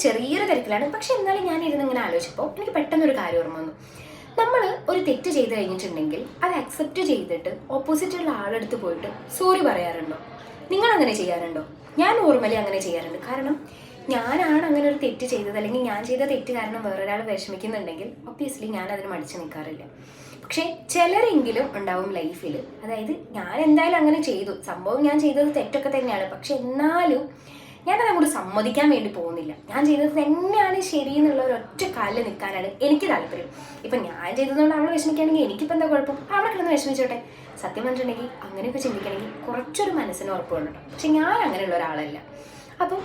ചെറിയൊരു തിരക്കിലാണ്. പക്ഷെ എന്നാലും ഞാൻ ഇരുന്നിങ്ങനെ ആലോചിച്ചപ്പോൾ എനിക്ക് പെട്ടെന്നൊരു കാര്യം ഓർമ്മ വന്നു. നമ്മൾ ഒരു തെറ്റ് ചെയ്ത് കഴിഞ്ഞിട്ടുണ്ടെങ്കിൽ അത് അക്സെപ്റ്റ് ചെയ്തിട്ട് ഓപ്പോസിറ്റുള്ള ആളെടുത്ത് പോയിട്ട് സോറി പറയാറുണ്ടോ? നിങ്ങൾ അങ്ങനെ ചെയ്യാറുണ്ടോ? ഞാൻ നോർമലി അങ്ങനെ ചെയ്യാറുണ്ട്. കാരണം ഞാനാണ് അങ്ങനെ ഒരു തെറ്റ് ചെയ്തത്, അല്ലെങ്കിൽ ഞാൻ ചെയ്ത തെറ്റ് കാരണം വേറൊരാൾ വിഷമിക്കുന്നുണ്ടെങ്കിൽ ഒബ്വിയസ്ലി ഞാൻ അതിന് മടിച്ചു നിൽക്കാറില്ല. പക്ഷേ ചിലരെങ്കിലും ഉണ്ടാവും ലൈഫിൽ, അതായത് ഞാൻ എന്തായാലും അങ്ങനെ ചെയ്തു, സംഭവം ഞാൻ ചെയ്തത് തെറ്റൊക്കെ തന്നെയാണ്, പക്ഷെ എന്നാലും ഞാനത് അങ്ങോട്ട് സമ്മതിക്കാൻ വേണ്ടി പോകുന്നില്ല. ഞാൻ ചെയ്തത് തന്നെയാണ് ശരി എന്നുള്ള ഒരൊറ്റ കാലിൽ നിൽക്കാനാണ് എനിക്ക് താല്പര്യം. ഇപ്പം ഞാൻ ചെയ്തതുകൊണ്ട് അവളെ വിഷമിക്കുകയാണെങ്കിൽ എനിക്കിപ്പോൾ എന്താ കുഴപ്പം? അവിടെ കിടന്ന് വിഷമിച്ചോട്ടെ. സത്യം പറഞ്ഞിട്ടുണ്ടെങ്കിൽ അങ്ങനെയൊക്കെ ചിന്തിക്കണമെങ്കിൽ കുറച്ചൊരു മനസ്സിന് ഉറപ്പ് വേണം. പക്ഷെ ഞാൻ അങ്ങനെയുള്ള ഒരാളല്ല. അപ്പം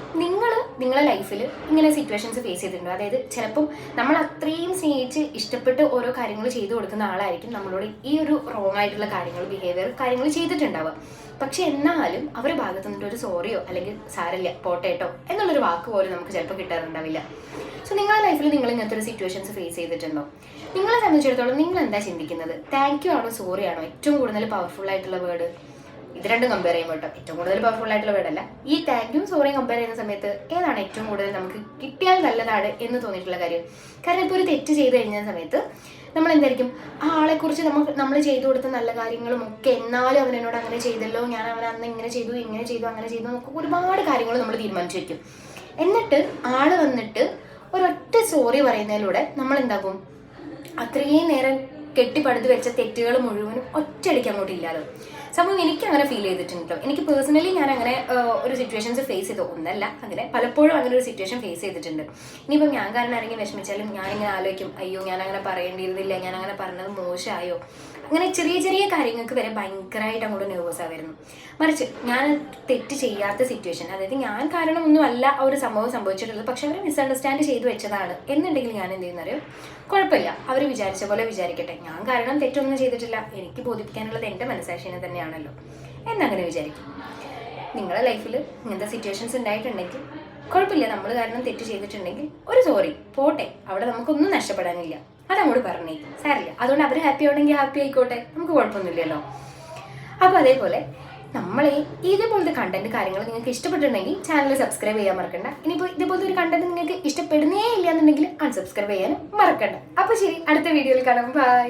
നിങ്ങളെ ലൈഫിൽ ഇങ്ങനെ സിറ്റുവേഷൻസ് ഫേസ് ചെയ്തിട്ടുണ്ടോ? അതായത് ചിലപ്പം നമ്മൾ അത്രയും സ്നേഹിച്ച് ഇഷ്ടപ്പെട്ട് ഓരോ കാര്യങ്ങൾ ചെയ്തു കൊടുക്കുന്ന ആളായിരിക്കും നമ്മളോട് ഈ ഒരു റോങ് ആയിട്ടുള്ള കാര്യങ്ങൾ ചെയ്തിട്ടുണ്ടാവുക. പക്ഷെ എന്നാലും അവരുടെ ഭാഗത്തു നിന്നിട്ട് ഒരു സോറിയോ അല്ലെങ്കിൽ സാരല്ല പോട്ടേട്ടോ എന്നുള്ളൊരു വാക്ക് പോലും നമുക്ക് ചിലപ്പോൾ കിട്ടാറുണ്ടാവില്ല. സോ നിങ്ങളുടെ ലൈഫിൽ നിങ്ങൾ ഇങ്ങനത്തെ ഒരു സിറ്റുവേഷൻസ് ഫേസ് ചെയ്തിട്ടുണ്ടോ? നിങ്ങളെ സംബന്ധിച്ചിടത്തോളം നിങ്ങൾ എന്താ ചിന്തിക്കുന്നത്? താങ്ക് യു ആണോ സോറി ആണോ ഏറ്റവും കൂടുതൽ പവർഫുൾ ആയിട്ടുള്ള വേർഡ്? ഇത് രണ്ടും കമ്പയർ ചെയ്യുമ്പോൾ കേട്ടോ, ഏറ്റവും കൂടുതൽ പവർഫുൾ ആയിട്ടുള്ള വേർഡല്ല. ഈ താങ്ക് യു സോറിയും കമ്പയർ ചെയ്യുന്ന സമയത്ത് ഏതാണ് ഏറ്റവും കൂടുതൽ നമുക്ക് കിട്ടിയാൽ നല്ലതാണ് എന്ന് തോന്നിയിട്ടുള്ള കാര്യം? കാരണം ഇപ്പോൾ ഒരു തെറ്റ് ചെയ്ത് കഴിഞ്ഞ സമയത്ത് നമ്മൾ എന്തായിരിക്കും, ആ ആളെക്കുറിച്ച് നമ്മൾ ചെയ്തു കൊടുത്ത നല്ല കാര്യങ്ങളും ഒക്കെ, എന്നാലും അവൻ എന്നോട് അങ്ങനെ ചെയ്തല്ലോ, ഞാൻ അവൻ അന്ന് ഇങ്ങനെ ചെയ്തു അങ്ങനെ ചെയ്തു എന്നൊക്കെ ഒരുപാട് കാര്യങ്ങൾ നമ്മൾ തീരുമാനിച്ചു വയ്ക്കും. എന്നിട്ട് ആള് വന്നിട്ട് ഒരൊറ്റ സോറി പറയുന്നതിലൂടെ നമ്മൾ എന്താകും, അത്രയും നേരം കെട്ടിപ്പടുത്ത് വെച്ച തെറ്റുകൾ മുഴുവനും ഒറ്റയടിക്ക് അങ്ങോട്ട് ഇല്ലാതെ സംഭവം. എനിക്ക് അങ്ങനെ ഫീൽ ചെയ്തിട്ടുണ്ട്. എനിക്ക് പേഴ്സണലി ഞാൻ അങ്ങനെ ഒരു സിറ്റുവേഷൻസ് ഫേസ് ചെയ്തു, ഒന്നല്ല അങ്ങനെ പലപ്പോഴും അങ്ങനെ ഒരു സിറ്റുവേഷൻ ഫേസ് ചെയ്തിട്ടുണ്ട്. ഇനിയിപ്പം ഞാൻ കാരണം ആരെങ്കിലും വിഷമിച്ചാലും ഞാനിങ്ങനെ ആലോചിക്കും, അയ്യോ ഞാൻ അങ്ങനെ പറയേണ്ടിയിരുന്നില്ല, ഞാൻ അങ്ങനെ പറഞ്ഞത് മോശമായോ, അങ്ങനെ ചെറിയ ചെറിയ കാര്യങ്ങൾക്ക് വരെ ഭയങ്കരമായിട്ട് അങ്ങോട്ട് നെർവസ് ആയിരുന്നു. മറിച്ച് ഞാൻ തെറ്റ് ചെയ്യാത്ത സിറ്റുവേഷൻ, അതായത് ഞാൻ കാരണമൊന്നും അല്ല ആ ഒരു സംഭവം സംഭവിച്ചിട്ടുള്ളത്, പക്ഷെ അവർ മിസ്അണ്ടർസ്റ്റാൻഡ് ചെയ്തു വെച്ചതാണ് എന്നുണ്ടെങ്കിൽ ഞാൻ എന്ത് ചെയ്യുന്നറിയോ, കുഴപ്പമില്ല, അവർ വിചാരിച്ച പോലെ വിചാരിക്കട്ടെ, ഞാൻ കാരണം തെറ്റൊന്നും ചെയ്തിട്ടില്ല, എനിക്ക് ബോധിപ്പിക്കാനുള്ളത് എൻ്റെ മനസ്സാക്ഷിനെ തന്നെയാണല്ലോ എന്നങ്ങനെ വിചാരിക്കും. നിങ്ങളുടെ ലൈഫിൽ ഇങ്ങനത്തെ സിറ്റുവേഷൻസ് ഉണ്ടായിട്ടുണ്ടെങ്കിൽ കുഴപ്പമില്ല, നമ്മൾ കാരണം തെറ്റ് ചെയ്തിട്ടുണ്ടെങ്കിൽ ഒരു സോറി പോട്ടെ, അവിടെ നമുക്കൊന്നും നഷ്ടപ്പെടാനില്ല, അതങ്ങോട്ട് പറഞ്ഞേ സാരില്ല. അതുകൊണ്ട് അവർ ഹാപ്പി ആവണമെങ്കിൽ ഹാപ്പി ആയിക്കോട്ടെ, നമുക്ക് കുഴപ്പമൊന്നുമില്ലല്ലോ. അപ്പോൾ അതേപോലെ നമ്മളെ ഇതേപോലത്തെ കണ്ടന്റ് കാര്യങ്ങൾ നിങ്ങൾക്ക് ഇഷ്ടപ്പെട്ടിട്ടുണ്ടെങ്കിൽ ചാനൽ സബ്സ്ക്രൈബ് ചെയ്യാൻ മറക്കണ്ട. ഇനിയിപ്പോൾ ഇതേപോലത്തെ ഒരു കണ്ടന്റ് നിങ്ങൾക്ക് ഇഷ്ടപ്പെടുന്നേ ഇല്ല എന്നുണ്ടെങ്കിൽ അൺസബ്സ്ക്രൈബ് ചെയ്യാനും മറക്കണ്ട. അപ്പോൾ ശരി, അടുത്ത വീഡിയോയിൽ കാണാം. ബൈ.